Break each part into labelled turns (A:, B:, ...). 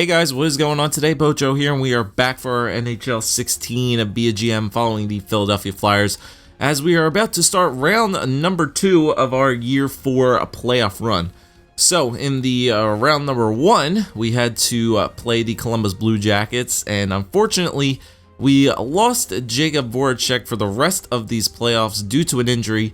A: Hey guys, what is going on today? Bojo here, and we are back for our NHL 16 Be a GM following the Philadelphia Flyers as we are about to start round number 2 of our year 4 playoff run. So in the round number 1, we had to play the Columbus Blue Jackets, and unfortunately we lost Jacob Voracek for the rest of these playoffs due to an injury,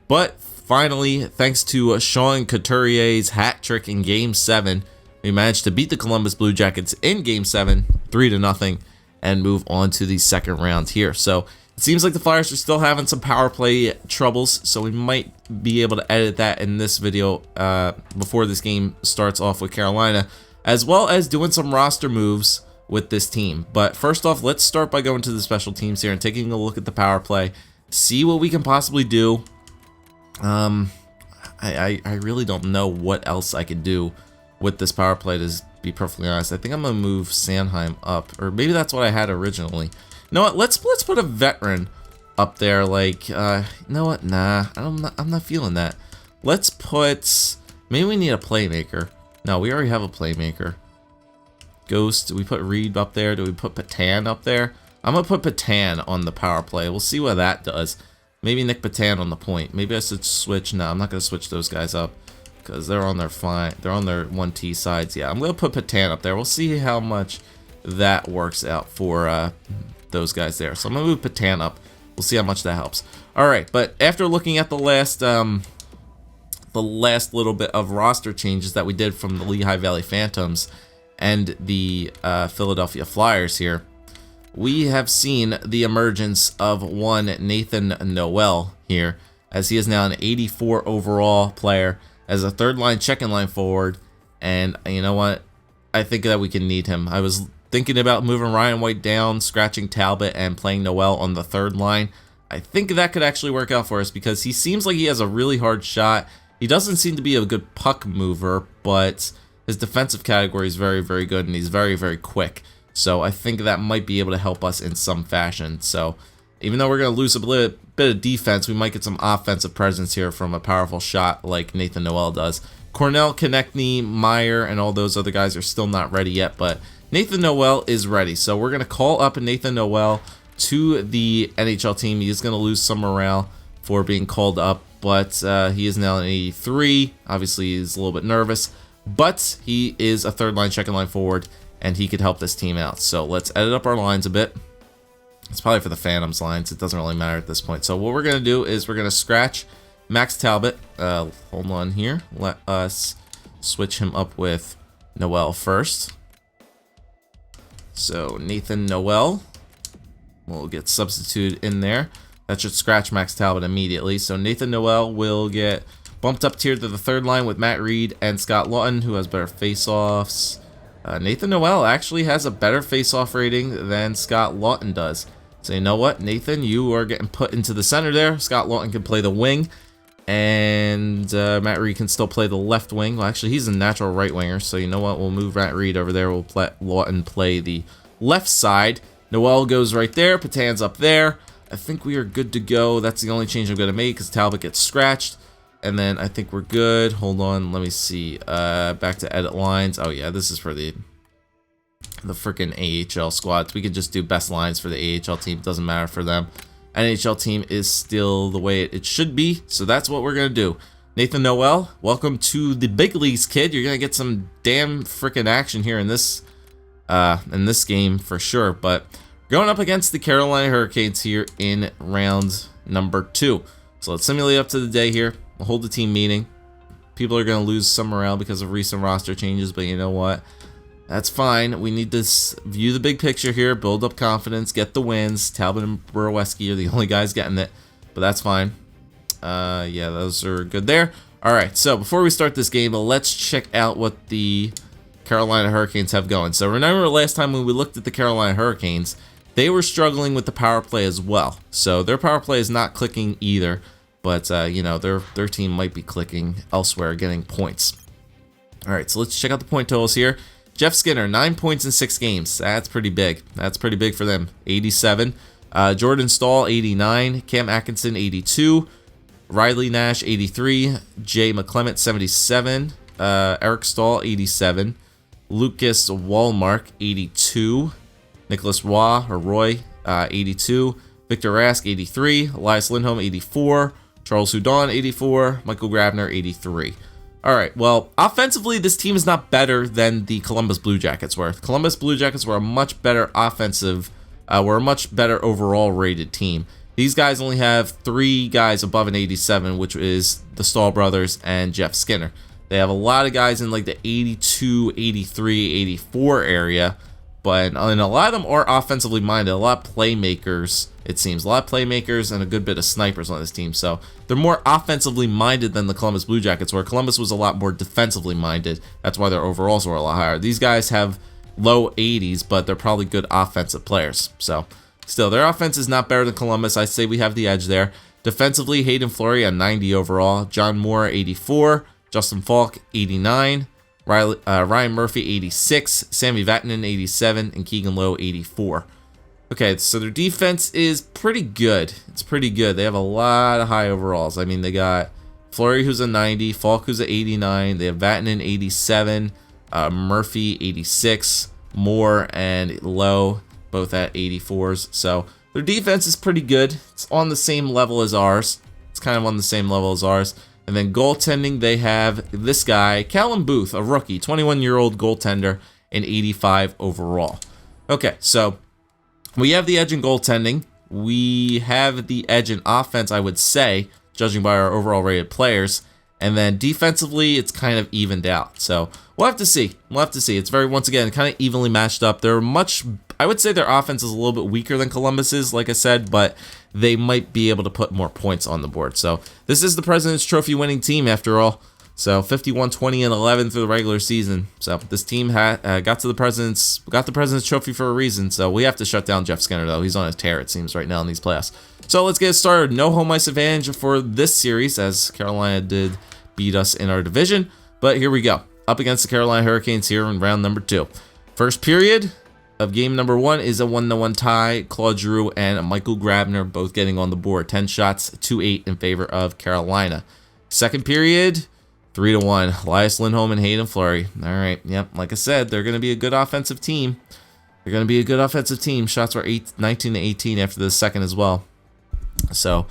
A: but finally, thanks to Sean Couturier's hat trick in Game 7, we managed to beat the Columbus Blue Jackets in Game 7, 3-0, and move on to the second round here. So it seems like the Flyers are still having some power play troubles, so we might be able to edit that in this video before this game starts off with Carolina, as well as doing some roster moves with this team. But first off, let's start by going to the special teams here and taking a look at the power play, see what we can possibly do. I really don't know what else I could do with this power play, to be perfectly honest. I think I'm gonna move Sanheim up, or maybe that's what I had originally. You know what? Let's put a veteran up there. Like, you know what? Nah, I'm not feeling that. Let's put. Maybe we need a playmaker. No, we already have a playmaker. Ghost. Do we put Reed up there? Do we put Patan up there? I'm gonna put Patan on the power play. We'll see what that does. Maybe Nick Patan on the point. Maybe I should switch. No, I'm not gonna switch those guys up, because they're on their 1T sides. Yeah, I'm gonna put Patan up there. We'll see how much that works out for those guys there. So I'm gonna move Patan up. We'll see how much that helps. All right, but after looking at the last little bit of roster changes that we did from the Lehigh Valley Phantoms and the Philadelphia Flyers here, we have seen the emergence of one Nathan Noel here, as he is now an 84 overall player, as a third line check-in line forward. And you know what? I think that we can need him. I was thinking about moving Ryan White down, scratching Talbot, and playing Noel on the third line. I think that could actually work out for us, because he seems like he has a really hard shot. He doesn't seem to be a good puck mover, but his defensive category is very, very good, and he's very, very quick. So I think that might be able to help us in some fashion. So even though we're going to lose a bit of defense, we might get some offensive presence here from a powerful shot like Nathan Noel does. Cornell, Konechny, Meyer, and all those other guys are still not ready yet, but Nathan Noel is ready. So we're going to call up Nathan Noel to the NHL team. He is going to lose some morale for being called up, but he is now an 83. Obviously, he's a little bit nervous, but he is a third line, second line forward, and he could help this team out. So let's edit up our lines a bit. It's probably for the Phantoms lines. It doesn't really matter at this point. So what we're going to do is we're going to scratch Max Talbot. Hold on here. Let us switch him up with Noel first. So Nathan Noel will get substituted in there. That should scratch Max Talbot immediately. So Nathan Noel will get bumped up tier to the third line with Matt Reed and Scott Lawton, who has better face-offs. Nathan Noel actually has a better face-off rating than Scott Lawton does. So you know what, Nathan, you are getting put into the center there. Scott Lawton can play the wing, and Matt Reed can still play the left wing. Well, actually, he's a natural right winger, so you know what, we'll move Matt Reed over there. We'll let Lawton play the left side. Noel goes right there. Patan's up there. I think we are good to go. That's the only change I'm going to make, because Talbot gets scratched. And then I think we're good. Hold on, let me see. Back to edit lines. Oh yeah, this is for the freaking AHL squads. We could just do best lines for the AHL team. Doesn't matter for them. NHL team is still the way it should be. So that's what we're gonna do. Nathan Noel, welcome to the big leagues, kid. You're gonna get some damn freaking action here in this game for sure. But going up against the Carolina Hurricanes here in round number 2. So let's simulate up to the day here. We'll hold the team meeting. People are going to lose some morale because of recent roster changes, but you know what? That's fine. We need to view the big picture here, build up confidence, get the wins. Talbot and Borowski are the only guys getting it, but that's fine. Yeah, those are good there. All right, so before we start this game, let's check out what the Carolina Hurricanes have going. So remember last time when we looked at the Carolina Hurricanes, they were struggling with the power play as well. So their power play is not clicking either. But, you know, their team might be clicking elsewhere, getting points. All right, so let's check out the point totals here. Jeff Skinner, 9 points in 6 games. That's pretty big. That's pretty big for them. 87. Jordan Staal, 89. Cam Atkinson, 82. Riley Nash, 83. Jay McClement, 77. Eric Stahl, 87. Lucas Wallmark, 82. Nicholas Roy, 82. Victor Rask, 83. Elias Lindholm, 84. Charles Hudon, 84. Michael Grabner, 83. All right, well, offensively, this team is not better than the Columbus Blue Jackets were. Columbus Blue Jackets were a much better were a much better overall rated team. These guys only have 3 guys above an 87, which is the Stahl brothers and Jeff Skinner. They have a lot of guys in like the 82, 83, 84 area, but and a lot of them are offensively minded. A lot of playmakers, it seems. A lot of playmakers and a good bit of snipers on this team. So they're more offensively minded than the Columbus Blue Jackets, where Columbus was a lot more defensively minded. That's why their overalls were a lot higher. These guys have low 80s, but they're probably good offensive players. So still, their offense is not better than Columbus. I say we have the edge there. Defensively, Hayden Fleury, a 90 overall. John Moore, 84. Justin Falk, 89. Ryan Murphy, 86. Sammy Vatanen, 87. And Keegan Lowe, 84. Okay, so their defense is pretty good. It's pretty good. They have a lot of high overalls. I mean, they got Fleury, who's a 90. Falk, who's a 89. They have Vatanen, 87. Murphy, 86. Moore and Lowe, both at 84s. So their defense is pretty good. It's on the same level as ours. It's kind of on the same level as ours. And then goaltending, they have this guy, Callum Booth, a rookie, 21-year-old goaltender, and 85 overall. Okay, so we have the edge in goaltending. We have the edge in offense, I would say, judging by our overall rated players. And then defensively, it's kind of evened out. So we'll have to see. We'll have to see. It's very, once again, kind of evenly matched up. They're I would say their offense is a little bit weaker than Columbus's, like I said, but they might be able to put more points on the board. So this is the President's Trophy winning team after all. So 51, 20, and 11 through the regular season. So this team got the President's Trophy for a reason. So we have to shut down Jeff Skinner, though. He's on a tear, it seems, right now in these playoffs. So let's get started. No home ice advantage for this series, as Carolina did beat us in our division. But here we go. Up against the Carolina Hurricanes here in round number 2. First period of game number 1 is a 1-1 tie. Claude Giroux and Michael Grabner both getting on the board. 10 shots, 2-8 in favor of Carolina. Second period, 3-1. Elias Lindholm and Hayden Fleury. All right, yep, like I said, they're going to be a good offensive team. They're going to be a good offensive team. Shots were 19-18 after the second as well. So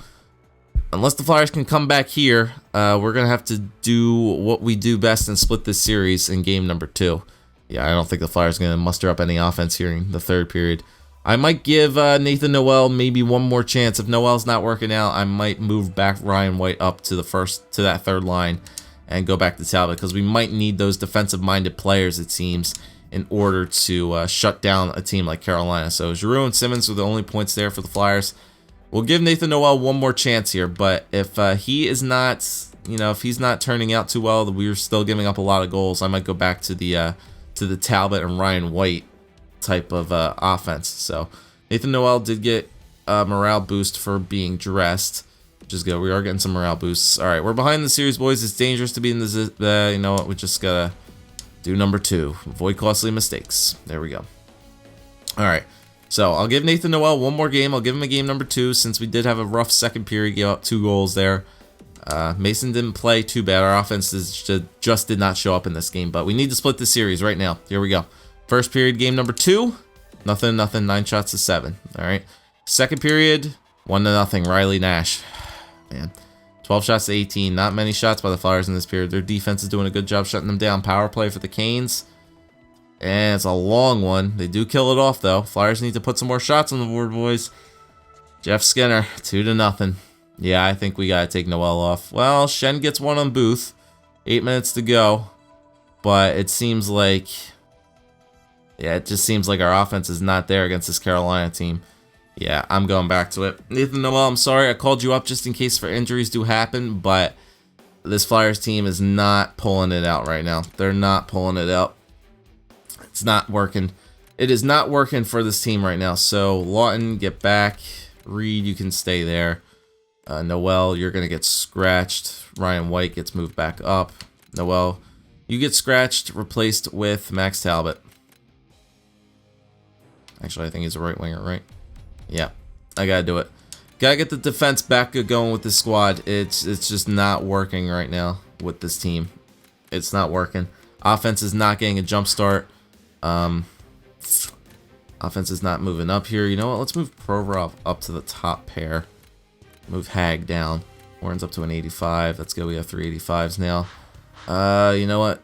A: unless the Flyers can come back here, we're going to have to do what we do best and split this series in game number 2. Yeah, I don't think the Flyers are going to muster up any offense here in the third period. I might give Nathan Noel maybe one more chance. If Noel's not working out, I might move back Ryan White up to that third line and go back to Talbot, because we might need those defensive-minded players, it seems, in order to shut down a team like Carolina. So Giroux and Simmons are the only points there for the Flyers. We'll give Nathan Noel one more chance here, but if he is not, if he's not turning out too well, we're still giving up a lot of goals. I might go back to the Talbot and Ryan White type of offense. So Nathan Noel did get a morale boost for being dressed, which is good. We are getting some morale boosts. All right, we're behind the series, boys. It's dangerous to be in this. You know what? We just gotta do number 2. Avoid costly mistakes. There we go. All right. So I'll give Nathan Noel one more game. I'll give him a game number 2, since we did have a rough second period. Gave up 2 goals there. Mason didn't play too bad. Our offense just did not show up in this game, but we need to split the series right now. Here we go. First period, game number 2. Nothing. 9 shots to 7. All right. Second period, 1-0. Riley Nash. Man. 12 shots to 18. Not many shots by the Flyers in this period. Their defense is doing a good job shutting them down. Power play for the Canes. And it's a long one. They do kill it off, though. Flyers need to put some more shots on the board, boys. Jeff Skinner, 2-0. Yeah, I think we got to take Noel off. Well, Shen gets one on Booth. 8 minutes to go. But it seems like... yeah, it just seems like our offense is not there against this Carolina team. Yeah, I'm going back to it. Nathan Noel, I'm sorry I called you up just in case for injuries do happen, but this Flyers team is not pulling it out right now. They're not pulling it out. It's not working. It is not working for this team right now. So, Lawton, get back. Reed, you can stay there. Noel, you're going to get scratched. Ryan White gets moved back up. Noel, you get scratched, replaced with Max Talbot. Actually, I think he's a right winger, right? Yeah, I got to do it. Got to get the defense back going with this squad. It's just not working right now with this team. It's not working. Offense is not getting a jump start. Offense is not moving up here. You know what? Let's move Provorov up to the top pair. Move Hag down. Warren's up to an 85. Let's go. We have 3 85s now. You know what?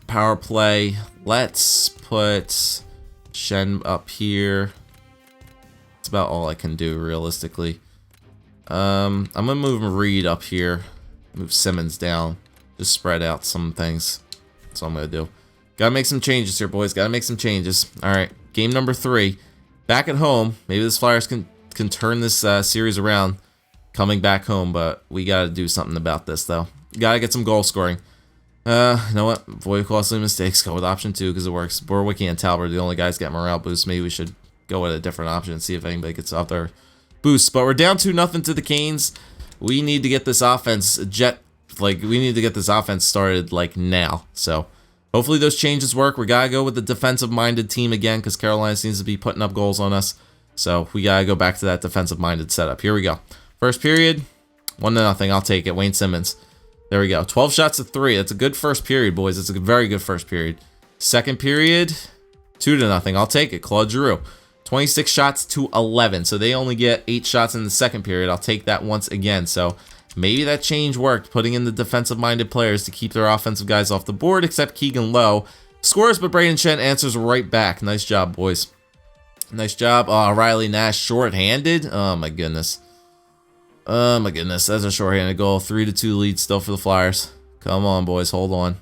A: Power play. Let's put Shen up here. That's about all I can do realistically. I'm gonna move Reed up here. Move Simmons down. Just spread out some things. That's all I'm gonna do. Gotta make some changes here, boys. Gotta make some changes. Alright, game number 3. Back at home. Maybe this Flyers can turn this series around coming back home, but we gotta do something about this, though. Gotta get some goal scoring. You know what? Avoid costly mistakes. Go with option 2 because it works. Borwicki and Talbot are the only guys get morale boost. Maybe we should go with a different option and see if anybody gets off their boost. But we're down 2-0 to the Canes. We need to get this offense we need to get this offense started like now. So hopefully those changes work. We gotta go with the defensive-minded team again because Carolina seems to be putting up goals on us. So we gotta go back to that defensive-minded setup. Here we go. First period, 1-0. I'll take it. Wayne Simmons. There we go. 12 shots to 3. That's a good first period, boys. It's a very good first period. Second period, 2-0. I'll take it. Claude Giroux. 26 shots to 11. So they only get 8 shots in the second period. I'll take that once again. So maybe that change worked, putting in the defensive-minded players to keep their offensive guys off the board, except Keegan Lowe. Scores, but Braden Shen answers right back. Nice job, boys. Nice job. Riley Nash short-handed. Oh, my goodness. Oh, my goodness. That's a short-handed goal. 3-2 lead still for the Flyers. Come on, boys. Hold on.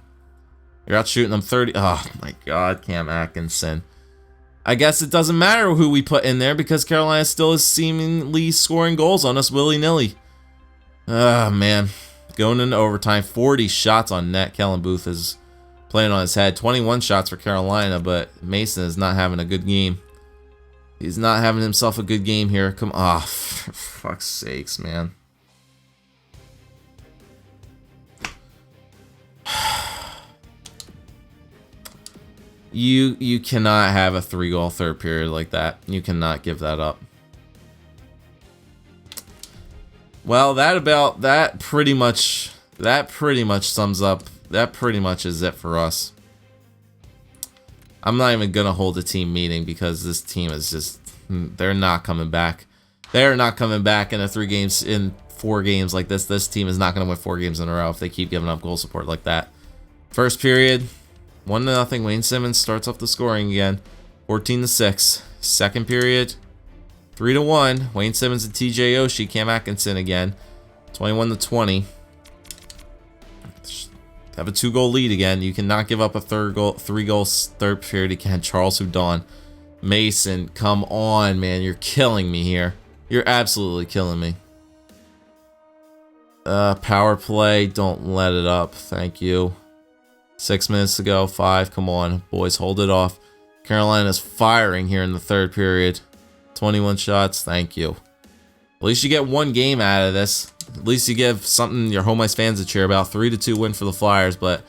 A: You're out shooting them 30. Oh, my God. Cam Atkinson. I guess it doesn't matter who we put in there because Carolina still is seemingly scoring goals on us willy-nilly. Oh, man. Going into overtime, 40 shots on net. Kellen Booth is playing on his head. 21 shots for Carolina, but Mason is not having a good game. He's not having himself a good game here. Come on. Oh, for fuck's sakes, man. You cannot have a 3-goal third period like that. You cannot give that up. Well, that pretty much sums up. That pretty much is it for us. I'm not even gonna hold a team meeting because this team is just, they're not coming back. They're not coming back in 4 games like this. This team is not gonna win 4 games in a row if they keep giving up goal support like that. First period, 1-0. Wayne Simmons starts off the scoring again, 14-6. Second period, 3-1. Wayne Simmons and TJ Oshie. Cam Atkinson again, 21-20. Have a 2-goal lead again. You cannot give up a 3-goal third period again. Charles Hudon. Mason, come on, man. You're killing me here. You're absolutely killing me. Power play. Don't let it up. Thank you. 6 minutes to go. 5. Come on, boys. Hold it off. Carolina's firing here in the third period. 21 shots. Thank you. At least you get 1 game out of this. At least you give something your home ice fans to cheer about. 3-2 win for the Flyers, but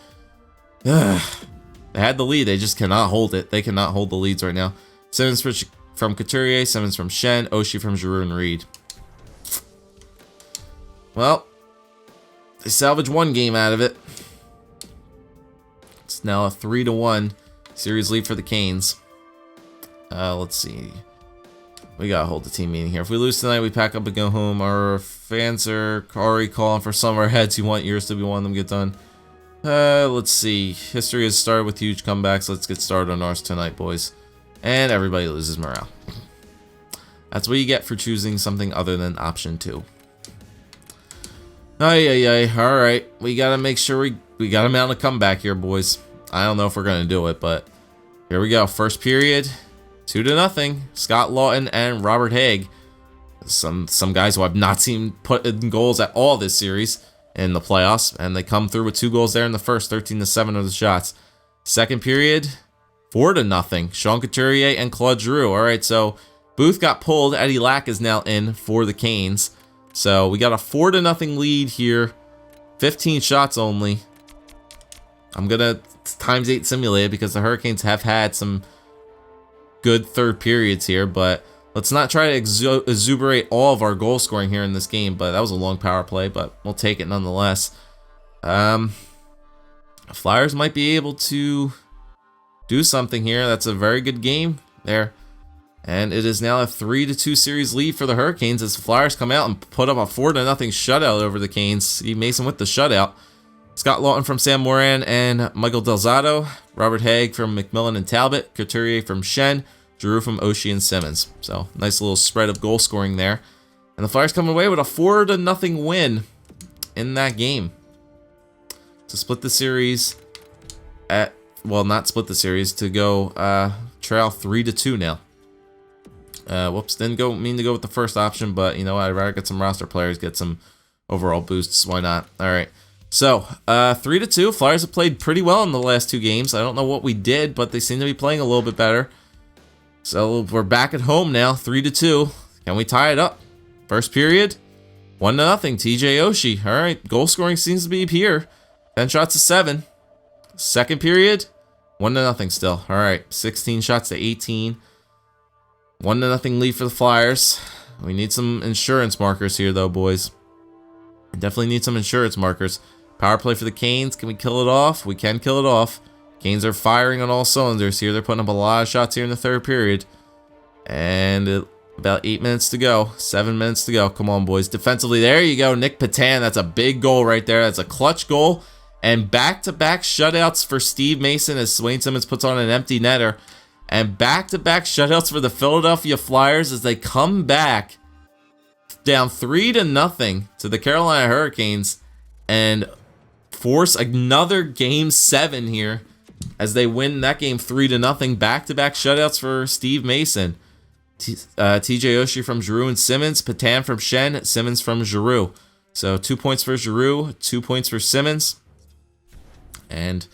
A: they had the lead. They just cannot hold it. They cannot hold the leads right now. Simmons from Couturier, Simmons from Shen, Oshie from Giroux and Reed. Well, they salvaged 1 game out of it. It's now a 3-1 series lead for the Canes. Let's see. We gotta hold the team meeting here. If we lose tonight, we pack up and go home. Our fans are already calling for some of our heads. You want yours to be one of them get done. Let's see. History has started with huge comebacks. Let's get started on ours tonight, boys. And everybody loses morale. That's what you get for choosing something other than option 2. Alright. We gotta make sure we gotta mount a comeback here, boys. I don't know if we're gonna do it, but here we go. First period. 2-0. Scott Lawton and Robert Haig. Some guys who I've not seen put in goals at all this series in the playoffs, and they come through with 2 goals there in the first. 13-7 are the shots. Second period, 4-0. Sean Couturier and Claude Giroux. All right, so Booth got pulled. Eddie Lack is now in for the Canes. So we got a 4-0 lead here. 15 shots only. I'm gonna ×8 simulate it because the Hurricanes have had some good third periods here, but let's not try to exuberate all of our goal scoring here in this game. But that was a long power play, but we'll take it nonetheless. Flyers might be able to do something here. That's a very good game there. And it is now a 3-2 series lead for the Hurricanes as the Flyers come out and put up a 4-0 shutout over the Canes. Steve Mason with the shutout. Scott Lawton from Sam Moran and Michael Delzato. Robert Haig from McMillan and Talbot. Couturier from Shen. Giroux from Oshie and Simmons. So, nice little spread of goal scoring there. And the Flyers come away with a 4-0 win in that game to split the series at, well, not split the series, to go trail 3-2 now. Whoops, didn't mean to go with the first option, but you know what, I'd rather get some roster players, get some overall boosts. Why not? All right. So, 3-2. Flyers have played pretty well in the last 2 games. I don't know what we did, but they seem to be playing a little bit better. So, we're back at home now, 3-2. Can we tie it up? First period, 1-0, TJ Oshie. All right, goal scoring seems to be here. 10 shots to 7. Second period, 1-0 still. All right, 16 shots to 18. 1-0 lead for the Flyers. We need some insurance markers here, though, boys. Definitely need some insurance markers. Power play for the Canes. Can we kill it off? We can kill it off. Canes are firing on all cylinders here. They're putting up a lot of shots here in the third period. And about 8 minutes to go. 7 minutes to go. Come on, boys. Defensively, there you go. Nick Patan. That's a big goal right there. That's a clutch goal. And back-to-back shutouts for Steve Mason as Wayne Simmons puts on an empty netter. And back-to-back shutouts for the Philadelphia Flyers as they come back down 3-0 to the Carolina Hurricanes and force another Game 7 here as they win that game 3-0. Back-to-back shutouts for Steve Mason. TJ Oshie from Giroux and Simmons, Patan from Shen, Simmons from Giroux. So 2 points for Giroux, 2 points for Simmons. And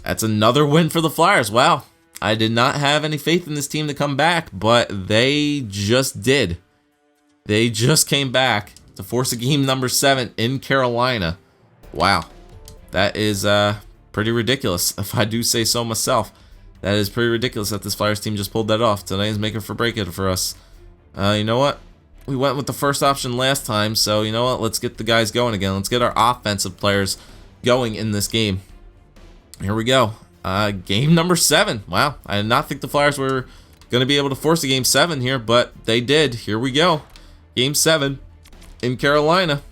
A: that's another win for the Flyers. Wow. I did not have any faith in this team to come back, but they just did. They just came back to force a game number 7 in Carolina. Wow. That is pretty ridiculous, if I do say so myself. That is pretty ridiculous that this Flyers team just pulled that off. Tonight is make it for break it for us. You know what? We went with the first option last time, so you know what? Let's get the guys going again. Let's get our offensive players going in this game. Here we go. Game number 7. Wow. I did not think the Flyers were going to be able to force a Game 7 here, but they did. Here we go. Game 7 in Carolina.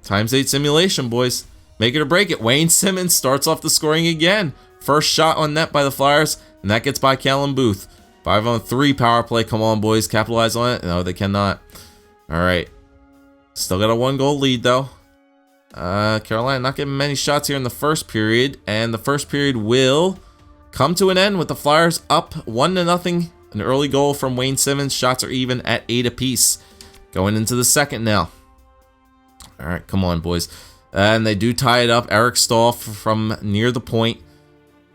A: ×8 simulation, boys. Make it or break it. Wayne Simmons starts off the scoring again. First shot on net by the Flyers, and that gets by Callum Booth. 5-on-3 power play. Come on, boys. Capitalize on it. No, they cannot. All right. Still got a 1-goal lead, though. Carolina not getting many shots here in the first period, and the first period will come to an end with the Flyers up 1-0. An early goal from Wayne Simmons. Shots are even at 8 apiece. Going into the second now. All right, come on, boys. And they do tie it up. Eric Stahl from near the point.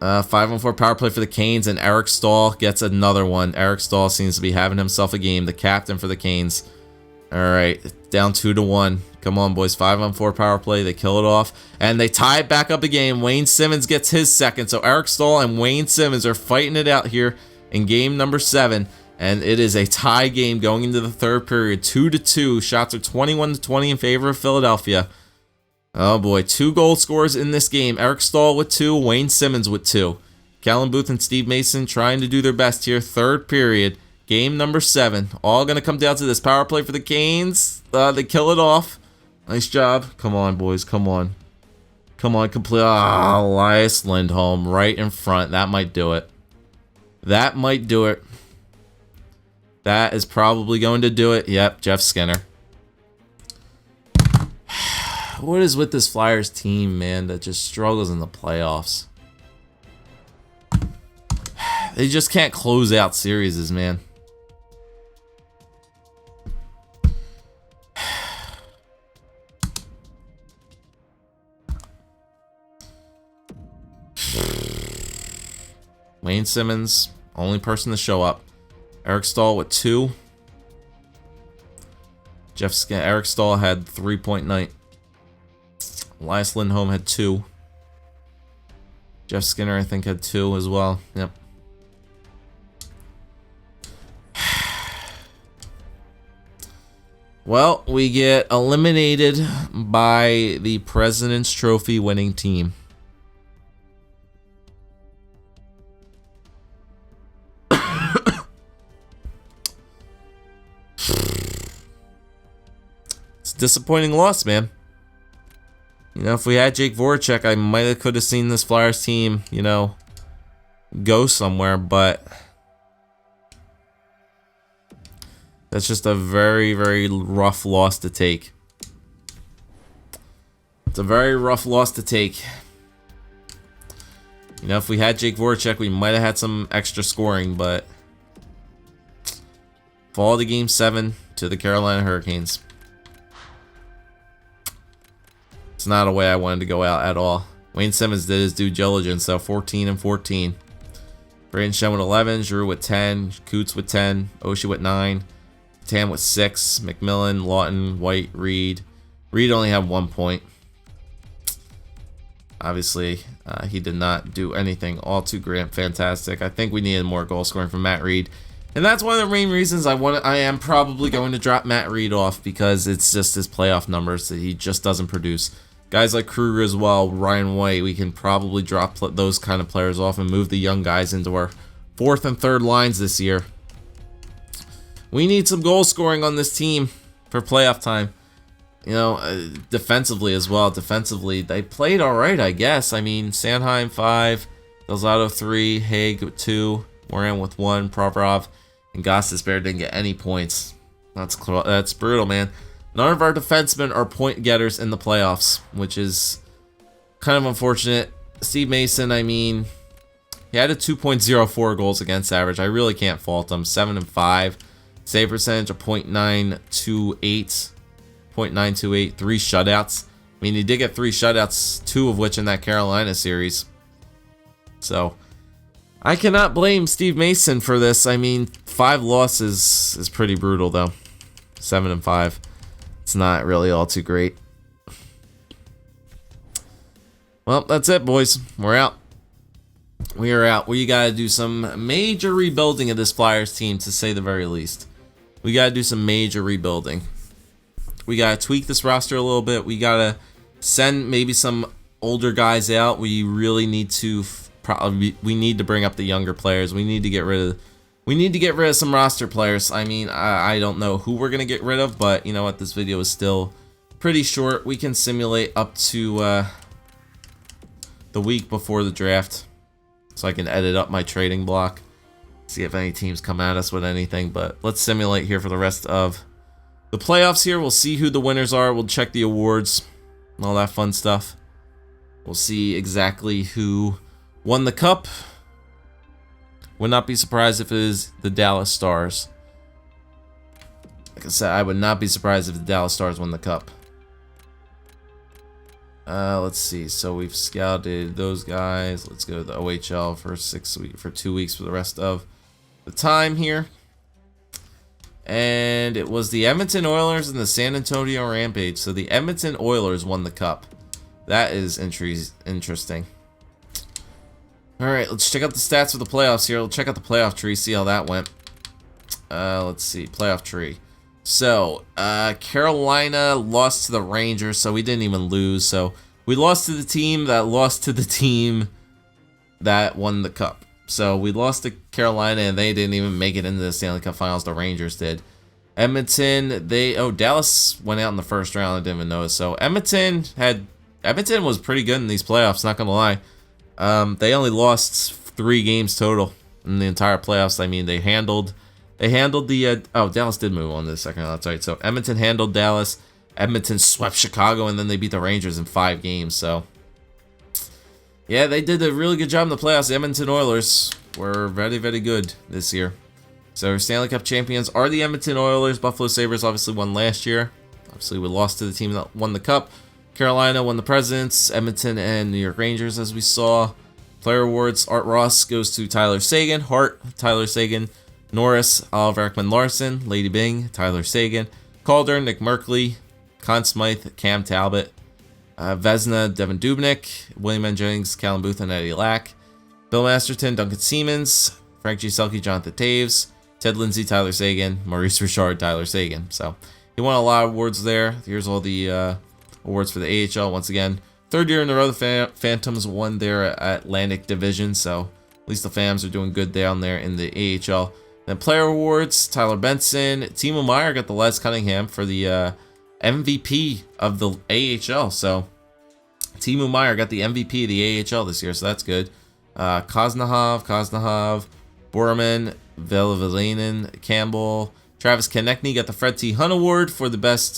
A: 5-on-4 power play for the Canes, and Eric Stahl gets another one. Eric Stahl seems to be having himself a game. The captain for the Canes. All right, down 2-1. Come on, boys. 5-on-4 power play. They kill it off, and they tie it back up again. Wayne Simmons gets his second. So Eric Stahl and Wayne Simmons are fighting it out here in game number 7, and it is a tie game going into the third period. 2-2. Shots are 21-20 in favor of Philadelphia. Oh boy, 2 goal scorers in this game. Eric Stahl with 2, Wayne Simmons with 2. Callum Booth and Steve Mason trying to do their best here. Third period, game number 7. All going to come down to this power play for the Canes. They kill it off. Nice job. Come on, boys. Come on. Come on, complete. Ah, Elias Lindholm right in front. That might do it. That might do it. That is probably going to do it. Yep, Jeff Skinner. What is with this Flyers team, man, that just struggles in the playoffs? They just can't close out series, man. Wayne Simmons, only person to show up. Eric Stahl with 2. Eric Stahl had 3-point night. Elias Lindholm had 2. Jeff Skinner, I think, had 2 as well. Yep. Well, we get eliminated by the President's Trophy winning team. just disappointing loss, man. You know, if we had Jake Voracek, I might have could have seen this Flyers team, you know, go somewhere, but that's just a very, very rough loss to take. It's a very rough loss to take. You know, if we had Jake Voracek, we might have had some extra scoring, but fall to Game 7 to the Carolina Hurricanes. It's not a way I wanted to go out at all. Wayne Simmons did his due diligence, so 14 and 14. Brayden Schenn with 11, Giroux with 10, Coots with 10, Oshie with 9, Tam with 6, McMillan, Lawton, White, Reed. Reed only had 1 point. Obviously, he did not do anything all too great, fantastic. I think we needed more goal scoring from Matt Reed. And that's one of the main reasons I am probably going to drop Matt Reed off, because it's just his playoff numbers that he just doesn't produce. Guys like Kruger as well, Ryan White, we can probably drop those kind of players off and move the young guys into our 4th and 3rd lines this year. We need some goal scoring on this team for playoff time. You know, defensively as well. Defensively, they played all right, I guess. I mean, Sanheim 5, Delzato 3, Haig with 2, Moran with 1, Provorov and Gostisbehere didn't get any points. That's brutal, man. None of our defensemen are point getters in the playoffs, which is kind of unfortunate. Steve Mason, I mean, he had a 2.04 goals against average. I really can't fault him. 7 and 5. Save percentage of .928. 0.928, 3 shutouts. I mean, he did get 3 shutouts, 2 of which in that Carolina series. So, I cannot blame Steve Mason for this. I mean, 5 losses is pretty brutal, though. 7 and 5. It's not really all too great. Well, that's it, boys. We're out. We are out. We got to do some major rebuilding of this Flyers team, to say the very least. We got to do some major rebuilding. We got to tweak this roster a little bit. We got to send maybe some older guys out. We really need to we need to bring up the younger players. We need to get rid of some roster players. I mean, I don't know who we're going to get rid of, but you know what? This video is still pretty short. We can simulate up to the week before the draft, so I can edit up my trading block, see if any teams come at us with anything. But let's simulate here for the rest of the playoffs here. We'll see who the winners are. We'll check the awards and all that fun stuff. We'll see exactly who won the cup. Would not be surprised if it is the Dallas Stars. Like I said, I would not be surprised if the Dallas Stars won the cup. Let's see. So we've scouted those guys. Let's go to the OHL for 2 weeks for the rest of the time here. And it was the Edmonton Oilers and the San Antonio Rampage. So the Edmonton Oilers won the cup. That is interesting. Alright, let's check out the stats for the playoffs here. Let's check out the playoff tree, see how that went. Let's see, playoff tree. So, Carolina lost to the Rangers, so we didn't even lose. So, we lost to the team that lost to the team that won the cup. So, we lost to Carolina, and they didn't even make it into the Stanley Cup Finals. The Rangers did. Edmonton, Dallas went out in the first round. I didn't even notice. So, Edmonton was pretty good in these playoffs, not going to lie. They only lost 3 games total in the entire playoffs. I mean, they handled the Dallas did move on to the second round. That's right. So Edmonton handled Dallas. Edmonton swept Chicago, and then they beat the Rangers in 5 games. So yeah, they did a really good job in the playoffs. The Edmonton Oilers were very, very good this year. So Stanley Cup champions are the Edmonton Oilers. Buffalo Sabres obviously won last year. Obviously, we lost to the team that won the cup. Carolina won the Presidents, Edmonton and New York Rangers, as we saw. Player awards, Art Ross goes to Tyler Seguin, Hart, Tyler Seguin, Norris, Oliver Ekman-Larsson, Lady Byng, Tyler Seguin, Calder, Nick Merkley, Conn Smythe, Cam Talbot, Vezina, Devin Dubnyk, William N. Jennings, Callum Booth, and Eddie Lack, Bill Masterton, Duncan Siemens, Frank Giselke, Jonathan Taves, Ted Lindsay, Tyler Seguin, Maurice Richard, Tyler Seguin. So he won a lot of awards there. Here's all the awards for the AHL. Once again, 3rd year in a row the Phantoms won their Atlantic Division, so at least the Phams are doing good down there in the AHL. Then player awards, Tyler Benson, Timo Meyer got the Les Cunningham for the MVP of the AHL. So Timo Meier got the MVP of the AHL this year, so that's good. Koznahov, Borman, Velivalainen, Campbell, Travis Konechny got the Fred T. Hunt Award for the best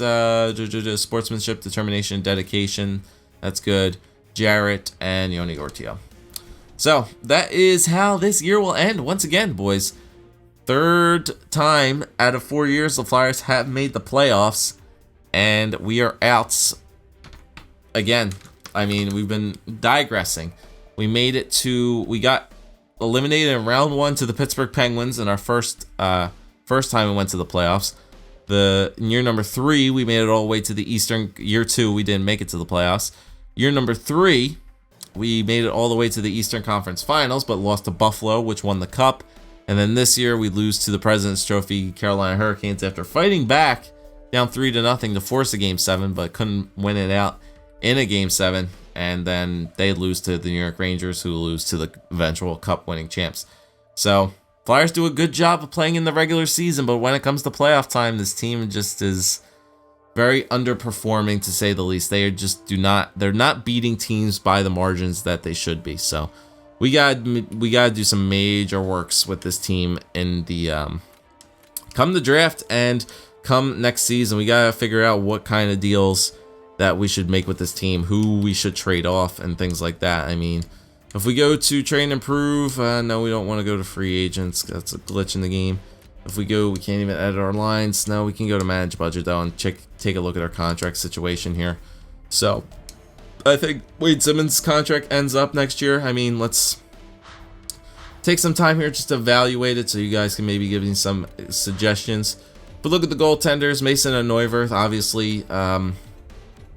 A: sportsmanship, determination, dedication. That's good. Jarrett and Yoni Ortio. So that is how this year will end. Once again, boys, third time out of 4 years the Flyers have made the playoffs, and we are out again. I mean, we've been digressing. We got eliminated in round 1 to the Pittsburgh Penguins in our first time we went to the playoffs. In year number 3, we made it all the way to the Eastern. Year 2, we didn't make it to the playoffs. Year number 3, we made it all the way to the Eastern Conference Finals, but lost to Buffalo, which won the Cup. And then this year, we lose to the President's Trophy Carolina Hurricanes after fighting back down 3-0 to force a Game 7, but couldn't win it out in a Game 7. And then they lose to the New York Rangers, who lose to the eventual Cup-winning champs. So Flyers do a good job of playing in the regular season, but when it comes to playoff time, this team just is very underperforming, to say the least. They're not beating teams by the margins that they should be. So we gotta do some major works with this team in the come the draft and come next season. We gotta figure out what kind of deals that we should make with this team, who we should trade off, and things like that. I mean, if we go to trade and improve, no, we don't want to go to free agents. That's a glitch in the game. If we can't even edit our lines. No, we can go to manage budget, though, and take a look at our contract situation here. So, I think Wade Simmons' contract ends up next year. I mean, let's take some time here just to evaluate it so you guys can maybe give me some suggestions. But look at the goaltenders, Mason and Neuwirth, obviously.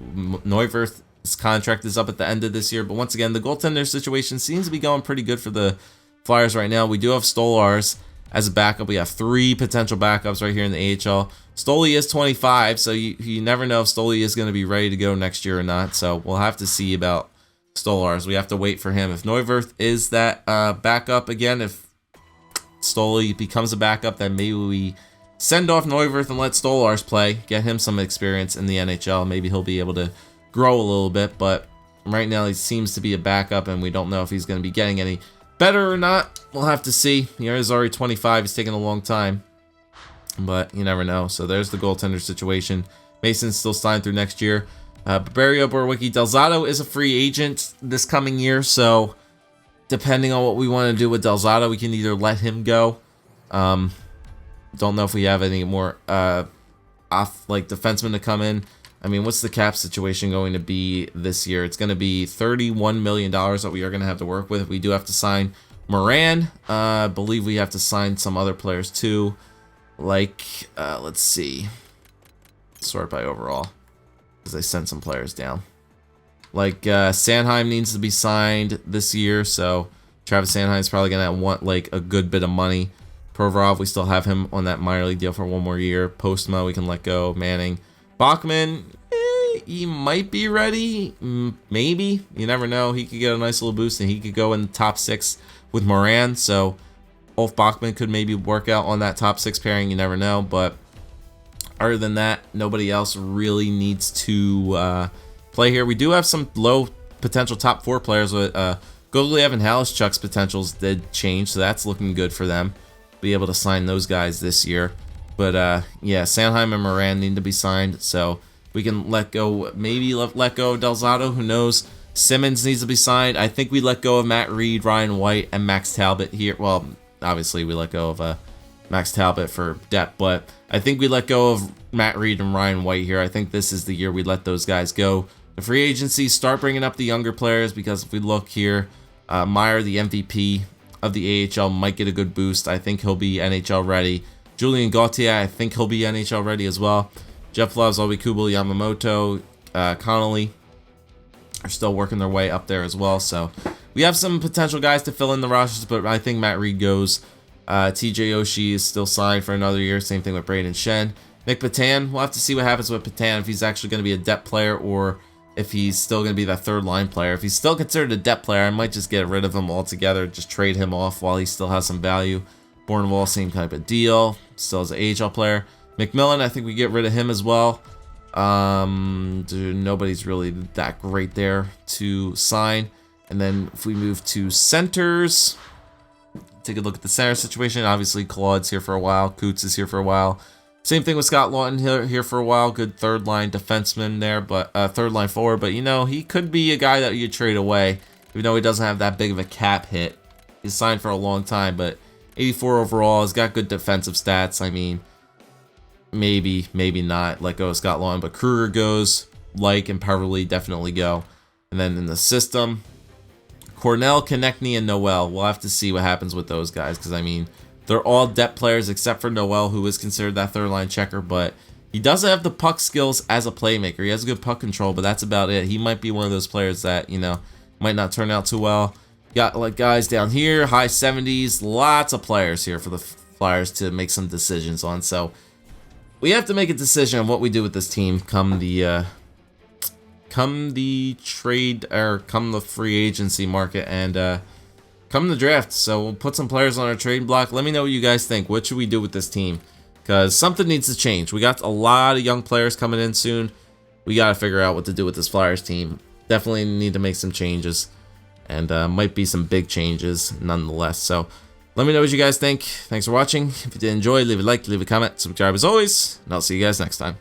A: Neuwirth's contract is up at the end of this year, but once again, the goaltender situation seems to be going pretty good for the Flyers right now. We do have Stolarz as a backup. We have 3 potential backups right here in the AHL. Stoli is 25, so you never know if Stoli is going to be ready to go next year or not, so we'll have to see about Stolarz. We have to wait for him. If Neuwirth is that backup again, if Stoli becomes a backup, then maybe we send off Neuwirth and let Stolarz play, get him some experience in the NHL. Maybe he'll be able to grow a little bit, but right now he seems to be a backup, and we don't know if he's going to be getting any better or not. We'll have to see. He's already 25. He's taking a long time, but you never know. So there's the goaltender situation. Mason's still signed through next year. Barbario, Borwicki, Delzato is a free agent this coming year, so depending on what we want to do with Delzato, we can either let him go. Don't know if we have any more defensemen to come in. I mean, what's the cap situation going to be this year? It's going to be $31 million that we are going to have to work with. We do have to sign Moran. I believe we have to sign some other players too. Let's see. Sort by overall, because I sent some players down. Sanheim needs to be signed this year, so Travis Sanheim's probably going to want a good bit of money. Provorov, we still have him on that minor league deal for 1 more year. Postma, we can let go. Manning. Bachman, he might be ready. Maybe. You never know. He could get a nice little boost, and he could go in the top 6 with Moran. So Ulf Bachman could maybe work out on that top 6 pairing. You never know. But other than that, nobody else really needs to play here. We do have some low potential top 4 players. With Gogolev and Halischuk's potentials did change, so that's looking good for them. Be able to sign those guys this year. But yeah, Sanheim and Moran need to be signed, so we can let go, maybe let go of Delzato, who knows. Simmons needs to be signed. I think we let go of Matt Reed, Ryan White, and Max Talbot here. Well, obviously we let go of Max Talbot for depth, but I think we let go of Matt Reed and Ryan White here. I think this is the year we let those guys go. The free agency, start bringing up the younger players, because if we look here, Meyer, the MVP of the AHL, might get a good boost. I think he'll be NHL ready. Julian Gauthier, I think he'll be NHL ready as well. Jeff Loves, Obi Kubel, Yamamoto, Connolly are still working their way up there as well. So we have some potential guys to fill in the rosters, but I think Matt Reed goes. TJ Oshie is still signed for another year. Same thing with Braden Shen. Nick Patan, we'll have to see what happens with Patan, if he's actually going to be a depth player or if he's still going to be that third line player. If he's still considered a depth player, I might just get rid of him altogether, just trade him off while he still has some value. Bourneville, same type of deal, still as an AHL player. McMillan, I think we get rid of him as well. Nobody's really that great there to sign. And then if we move to centers, take a look at the center situation. Obviously, Claude's here for a while. Coots is here for a while. Same thing with Scott Lawton here for a while. Good third line defenseman there, but third line forward. But you know, he could be a guy that you trade away, even though he doesn't have that big of a cap hit. He's signed for a long time, but 84 overall. Has got good defensive stats. I mean, maybe not let go of Scott Lawton, but Kruger goes. And Peverly definitely go. And then in the system, Cornell, Konechny, and Noel. We'll have to see what happens with those guys, because I mean, they're all depth players except for Noel, who is considered that third line checker, but he doesn't have the puck skills as a playmaker. He has good puck control, but that's about it. He might be one of those players that, you know, might not turn out too well. Got like guys down here, high 70s, lots of players here for the Flyers to make some decisions on. So we have to make a decision on what we do with this team come the trade, or come the free agency market, and come the draft. So we'll put some players on our trade block. Let me know what you guys think. What should we do with this team? Because something needs to change. We got a lot of young players coming in soon. We got to figure out what to do with this Flyers team. Definitely need to make some changes, and might be some big changes nonetheless. So let me know what you guys think. Thanks for watching. If you did enjoy, leave a like, leave a comment, subscribe as always, and I'll see you guys next time.